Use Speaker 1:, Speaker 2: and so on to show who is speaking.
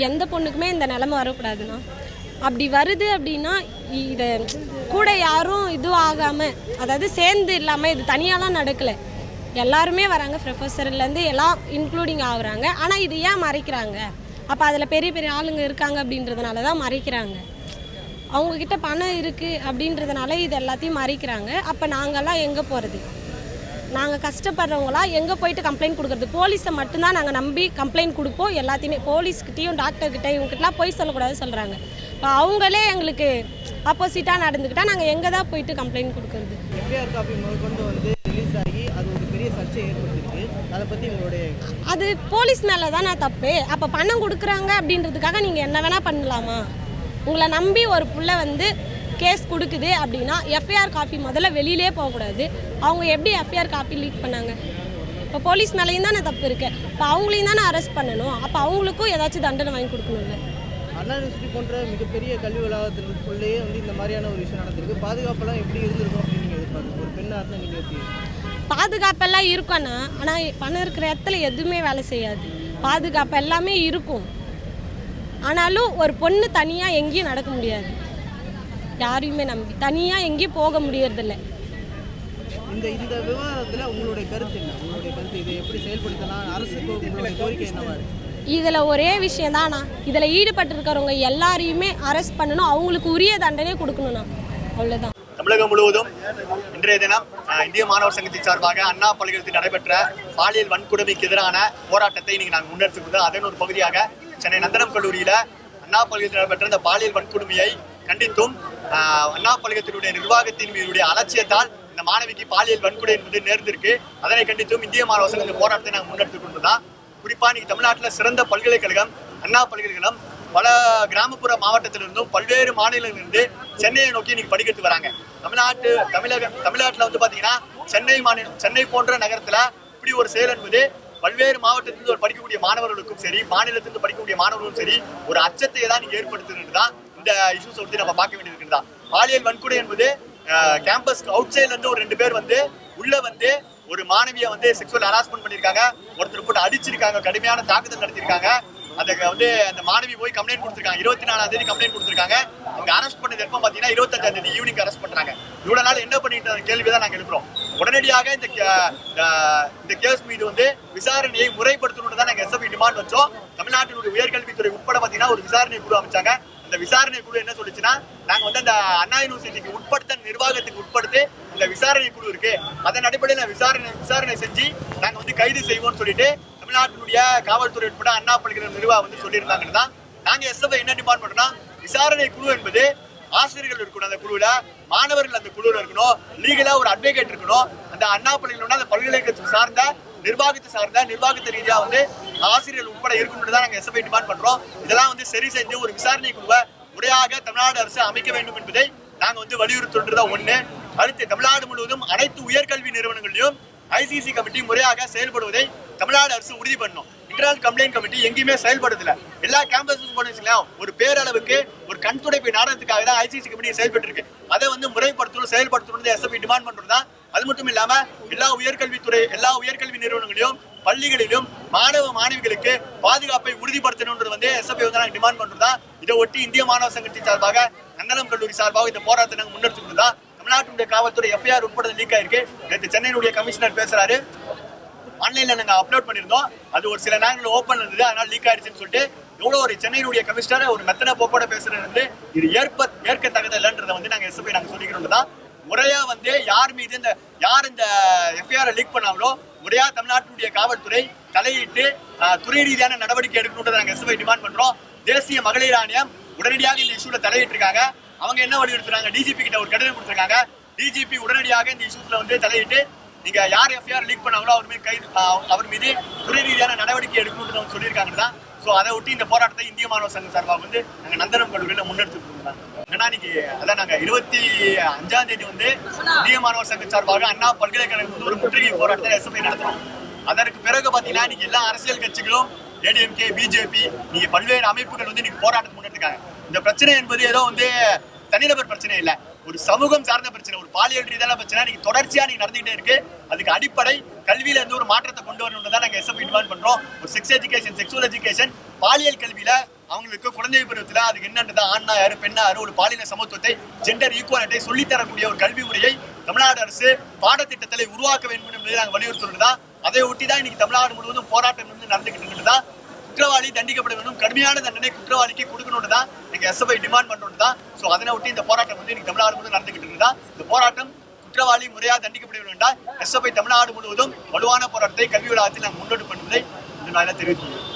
Speaker 1: எந்த பொண்ணுக்குமே இந்த நிலைமை வரக்கூடாதுண்ணா. அப்படி வருது அப்படின்னா இதை கூட யாரும் இதுவும் ஆகாமல், அதாவது சேர்ந்து இல்லாமல், இது தனியாலாம் நடக்கலை, எல்லாருமே வராங்க, ப்ரொஃபஸர்லேருந்து எல்லாம் இன்க்ளூடிங் ஆகுறாங்க. ஆனால் இது ஏன் மறைக்கிறாங்க? அப்போ அதில் பெரிய பெரிய ஆளுங்க இருக்காங்க அப்படின்றதுனால தான் மறைக்கிறாங்க. அவங்கக்கிட்ட பணம் இருக்குது அப்படின்றதுனால இது எல்லாத்தையும் மறைக்கிறாங்க. அப்போ நாங்கள்லாம் எங்கே போகிறது? நாங்கள் கஷ்டப்படுறவங்களாம் எங்கே போயிட்டு கம்ப்ளைண்ட் கொடுக்குறது? போலீஸை மட்டும்தான் நாங்கள் நம்பி கம்ப்ளைண்ட் கொடுப்போம். எல்லாத்தையுமே போலீஸ்கிட்டையும் டாக்டர்கிட்ட இவங்ககிட்டலாம் போய் சொல்லக்கூடாதுன்னு சொல்கிறாங்க. இப்போ அவங்களே எங்களுக்கு ஆப்போசிட்டாக நடந்துக்கிட்டால் நாங்கள் எங்கே தான் போயிட்டு கம்ப்ளைண்ட் கொடுக்குறது?
Speaker 2: எஃப்ஐஆர் காப்பி முதற்கொண்டு வந்து ரிலீஸ் ஆகி அது ஒரு பெரிய சர்ச்சை ஏற்படுத்திருக்கு. அதை பற்றி உங்களுடைய
Speaker 1: அது போலீஸ் மேலே தானே தப்பு. அப்போ பணம் கொடுக்குறாங்க அப்படின்றதுக்காக நீங்கள் என்ன வேணால் பண்ணலாமா? உங்களை நம்பி ஒரு புள்ள வந்து கேஸ் கொடுக்குது அப்படின்னா எஃப்ஐஆர் காப்பி முதல்ல வெளியிலே போகக்கூடாது. அவங்க எப்படி எஃப்ஐஆர் காப்பி லீக் பண்ணாங்க? இப்போ போலீஸ் மேலேயும் தானே தப்பு இருக்குது. இப்போ அவங்களையும் தானே அரெஸ்ட் பண்ணணும். அப்போ அவங்களுக்கும் ஏதாச்சும் தண்டனை வாங்கி கொடுக்கணும்ல.
Speaker 2: அண்ணா யூனிவர்சிட்டி போன்ற மிகப்பெரிய கல்வி வளாகத்திற்குள்ளேயே வந்து இந்த மாதிரியான ஒரு விஷயம் நடந்திருக்கு. பாதுகாப்பெல்லாம் எப்படி இருந்திருக்கும் அப்படின்னு நீங்கள் எதிர்பார்க்குறீங்க? ஒரு பெண்ணாக இருந்தால் நீங்கள் எப்படி?
Speaker 1: பாதுகாப்பெல்லாம் இருக்கும்னா, ஆனால் பணம் இருக்கிற இடத்துல எதுவுமே வேலை செய்யாது. பாதுகாப்பு எல்லாமே இருக்கும். ஆனாலும் ஒரு பொண்ணு தனியாக எங்கேயும் நடக்க முடியாது. யாரையுமே நம்பி தனியாக எங்கேயும் போக முடியறதில்ல.
Speaker 2: இந்த விவாதத்தில் உங்களுடைய கருத்து என்ன? உங்களுடைய கருத்து இதை எப்படி செயல்படுத்தலாம்? அரசுக்கு உங்களுடைய கோரிக்கை என்னவா இருக்கு?
Speaker 1: இதில் ஒரே விஷயம் தானா, இதில் ஈடுபட்டிருக்கிறவங்க எல்லாரையுமே அரெஸ்ட் பண்ணணும், அவங்களுக்கு உரிய தண்டனை கொடுக்கணும்ண்ணா. அவ்வளோதான்.
Speaker 3: தமிழகம் முழுவதும் இன்றைய தினம் இந்திய மாணவர் சங்கத்தின் சார்பாக அண்ணா பல்கலைக்கழகத்தில் நடைபெற்ற பாலியல் வன்கொடுமைக்கு எதிரான போராட்டத்தை இன்னைக்கு நாங்கள் முன்னெடுத்துக்கொண்டு அதன் ஒரு பகுதியாக சென்னை நந்தனம் கல்லூரியில் அண்ணா பல்கலைக்கழகத்தில் நடைபெற்ற இந்த பாலியல் வன்கொடுமையை கண்டித்தும் அண்ணா பல்கலைக்கழகத்தினுடைய நிர்வாகத்தின் மீதுடைய அலட்சியத்தால் இந்த மாணவிக்கு பாலியல் வன்கொடுமை என்பது நேர்ந்திருக்கு. அதனை கண்டித்தும் இந்திய மாணவர் சங்க இந்த போராட்டத்தை நாங்கள் முன்னெடுத்துக் கொண்டுதான். குறிப்பாக இன்னைக்கு தமிழ்நாட்டில் சிறந்த பல்கலைக்கழகம் அண்ணா பல்கலைக்கழகம் பல கிராமப்புற மாவட்டத்திலிருந்தும் பல்வேறு மாநிலங்களிலிருந்து சென்னையை நோக்கி இன்னைக்கு படிக்கிறது வராங்க. தமிழ்நாட்டில் வந்து பார்த்தீங்கன்னா சென்னை போன்ற நகரத்தில் இப்படி ஒரு செயல் என்பது பல்வேறு மாவட்டத்திலிருந்து படிக்கக்கூடிய மாணவர்களுக்கும் சரி, மாநிலத்திலிருந்து படிக்கக்கூடிய மாணவர்களுக்கும் சரி, ஒரு அச்சத்தை தான் நீங்க ஏற்படுத்துறது தான் இந்த இஷ்யூஸ் வந்து நம்ம பார்க்க வேண்டியது தான். பாலியல் வன்கொடுமை என்பது கேம்பஸ் அவுட் சைட்ல இருந்து ஒரு 2 பேர் வந்து உள்ள வந்து ஒரு மாணவியை வந்து செக்ஷுவல் ஹராஸ்மெண்ட் பண்ணியிருக்காங்க, ஒருத்தர் போட்டு அடிச்சிருக்காங்க, கடுமையான தாக்குதல் நடத்திருக்காங்க. அதுக்கு வந்து அந்த மாணவி போய் கம்ப்ளைண்ட் கொடுத்துருக்காங்க. 24ஆம் தேதி கம்ப்ளைண்ட் கொடுத்துருக்காங்க. அவங்க அரெஸ்ட் பண்ணது எப்போ பார்த்தீங்கன்னா 25ஆம் தேதி ஈவினிங் அரெஸ்ட் பண்றாங்க. இவ்வளவு நாள் என்ன பண்ணிட்டு கேள்விதான் நாங்கள் எழுப்புறோம். உடனடியாக இந்த கேஸ் மீது வந்து விசாரணையை முறைப்படுத்தணும்னு தான் நாங்கள் எஸ்எஃப்ஐ டிமாண்ட் வச்சோம். தமிழ்நாட்டினுடைய உயர்கல்வித்துறை உட்பட பார்த்தீங்கன்னா ஒரு விசாரணை குழு அமைச்சாங்க. அந்த விசாரணை குழு என்ன சொல்லுச்சுன்னா, நாங்க வந்து அந்த அண்ணா யூனிவர்சிட்டிக்கு உட்படுத்த நிர்வாகத்துக்கு உட்படுத்தி இந்த விசாரணை குழு இருக்கு, அதன் அடிப்படையில் விசாரணை செஞ்சு நாங்க வந்து கைது செய்வோம்னு சொல்லிட்டு தமிழ்நாட்டினுடைய காவல்துறை உட்பட அண்ணா பல்கலைக்கழக நிர்வாகம் வந்து சொல்லியிருந்தாங்கன்னு தான் நாங்க எஸ்எஃப்ஐ என்ன டிமாண்ட் பண்றோம்னா, விசாரணை குழு என்பது ஆசிரியர்கள் இருக்கணும், அந்த குழுவில் மாணவர்கள் அந்த குழுவில் இருக்கணும், லீகலா ஒரு அட்வொகேட் இருக்கணும். அந்த அண்ணா பல்கலைக்கழகம் அந்த பல்கலைக்கழகத்தை சார்ந்த நிர்வாகத்தை ரீதியா வந்து ஆசிரியர்கள் உட்பட இருக்கணும்னு தான் நாங்க எஸ்எஃப்ஐ டிமாண்ட் பண்றோம். இதெல்லாம் வந்து சரி செஞ்சு ஒரு விசாரணை குழுவை முறையாக தமிழ்நாடு அரசு அமைக்க வேண்டும் என்பதை நாங்க வந்து வலியுறுத்துறதா ஒண்ணு. அடுத்து தமிழ்நாடு முழுவதும் அனைத்து உயர்கல்வி நிறுவனங்களிலும் ஐசிசி கமிட்டி முறையாக செயல்படுவதை தமிழ்நாடு அரசு உறுதி பண்ணணும். இன்டர்னல் கம்ப்ளைண்ட் கமிட்டி எங்கேயுமே செயல்படுறதில்ல. எல்லா கேம்பஸும் போனீங்கன்னா ஒரு பேரளவுக்கு ஒரு கண் துடைப்பை நாடகத்துக்காக தான் ஐசிசி கமிட்டி செயல்பட்டு இருக்கு. அதை வந்து முறைப்படுத்தணும், செயல்படுத்தணும் எஸ்எஃப்ஐ டிமாண்ட் பண்றது தான். அது மட்டும் இல்லாம எல்லா உயர்கல்வி நிறுவனங்களிலும் பள்ளிகளிலும் மாணவிகளுக்கு பாதுகாப்பை உறுதிப்படுத்தணும்ன்றது வந்து எஸ்எஃப்ஐ வந்து நாங்கள் டிமாண்ட் பண்றதா. இதை ஒட்டி இந்திய மாணவர் சங்கத்தின் சார்பாக நந்தனம் கல்லூரி சார்பாக இந்த போராட்டத்தை நாங்கள் முன்னெடுத்துக்கிறதா. தமிழ்நாட்டுடைய காவல்துறை எஃப்ஐஆர் உட்பட லீக் ஆயிருக்கு. நேற்று சென்னையினுடைய கமிஷனர் பேசுறாரு, ஆன்லைன்ல நாங்க அப்லோட் பண்ணியிருந்தோம், அது ஒரு சில நேரங்கள் ஓப்பன் இருந்தது, அதனால லீக் ஆயிடுச்சுன்னு சொல்லிட்டு எவ்வளவு ஒரு சென்னையினுடைய கமிஷனர் ஒரு மெத்தன போக்கோட பேசுறது வந்து இது ஏற்கத்தக்கதில்லைன்றதை வந்து நாங்க எஸ்எஃப்ஐ நாங்க சொல்லிக்கிறோம் தான். முறையா வந்து யார் இந்த எஃப்ஐஆர் லீக் பண்ணாங்களோ முறையா தமிழ்நாட்டுடைய காவல்துறை தலையிட்டு துறை ரீதியான நடவடிக்கை எடுக்கணும்ன்றதை நாங்க எஸ்எஃப்ஐ டிமாண்ட் பண்றோம். தேசிய மகளிர் ஆணையம் உடனடியாக இந்த இஷ்யூல தலையிட்டு இருக்காங்க. அவங்க என்ன வலியுறுத்துறாங்க, டிஜிபி கிட்ட ஒரு கடிதம் கொடுத்துருக்காங்க. டிஜிபி உடனடியாக இந்த இஷ்யூஸ்ல வந்து தலையிட்டு நீங்க யார் எஃப்ஐஆர் லீக் பண்ணாங்களோ அவர் மீது துறை ரீதியான நடவடிக்கை எடுக்கணும்னு சொல்லியிருக்காங்க தான். ஸோ அதை ஒட்டி இந்த போராட்டத்தை இந்திய மாணவர் சங்கம் சார்பாக வந்து நாங்கள் நந்தனம் கல்லூரியில் முன்னெடுத்துருக்கோம். ஏன்னா இன்னைக்கு அதான் நாங்கள் 25ஆம் தேதி வந்து இந்திய மாணவர் சங்கம் சார்பாக அண்ணா பல்கலைக்கழகம் வந்து ஒரு முற்றுகை போராட்டத்தை எஸ்எஃப்ஐ நடத்துறோம். அதற்கு பிறகு பார்த்தீங்கன்னா இன்னைக்கு எல்லா அரசியல் கட்சிகளும் ஏடிஎம்கே, பிஜேபி, நீங்க பல்வேறு அமைப்புகள் வந்து இன்னைக்கு போராட்டம் முன்னெடுத்துருக்காங்க. இந்த பிரச்சனை என்பது ஏதோ வந்து தனிநபர் பிரச்சனை இல்லை, ஒரு சமூகம் சார்ந்த பிரச்சனை, ஒரு பாலியல் ரீதியான பிரச்சனை நீங்க தொடர்ச்சியா நீங்க நடந்துகிட்டே இருக்கு. அதுக்கு அடிப்படை கல்வியில இருந்து ஒரு மாற்றத்தை கொண்டு வரணும்னு தான் நாங்க எஸ்எஃப்ஐ டிமாண்ட் பண்றோம். ஒரு செக்ஸ் எஜுகேஷன், செக்ஸுவல் எஜுகேஷன், பாலியல் கல்வியில அவங்களுக்கு குழந்தை பருவத்துல அதுக்கு என்னன்றதா ஆண்ணா யாரு பெண்ணா யாரு ஒரு பாலின சமத்துவத்தை ஜெண்டர் ஈக்குவாலிட்டியை சொல்லித்தரக்கூடிய ஒரு கல்வி முறையை தமிழ்நாடு அரசு பாடத்திட்டத்தை உருவாக்க வேண்டும் என்பதை நாங்கள் வலியுறுத்துறதா. அதை ஒட்டி தான் இன்னைக்கு தமிழ்நாடு முழுவதும் போராட்டம் நடந்துகிட்டு இருக்கிறதா. குற்றவாளி தண்டிக்கப்பட வேண்டும், கடுமையான தண்டனை குற்றவாளிக்கு கொடுக்கணும்னு தான் எங்க எஸ்எஃப்ஐ டிமாண்ட் பண்றோம் தான். ஸோ அதனை ஒட்டி இந்த போராட்டம் வந்து இன்னைக்கு தமிழ்நாடு முழுவதும் நடந்துகிட்டு இருக்குதா. இந்த போராட்டம் குற்றவாளி முறையா தண்டிக்கப்பட வேண்டும். எஸ்எஃப்ஐ தமிழ்நாடு முழுவதும் வலுவான போராட்டத்தை கல்வி வளாகத்தில் நாங்கள் முன்னெடுப்பு பண்ணுவதை இந்த நாளில் தெரிவித்துள்ளோம்.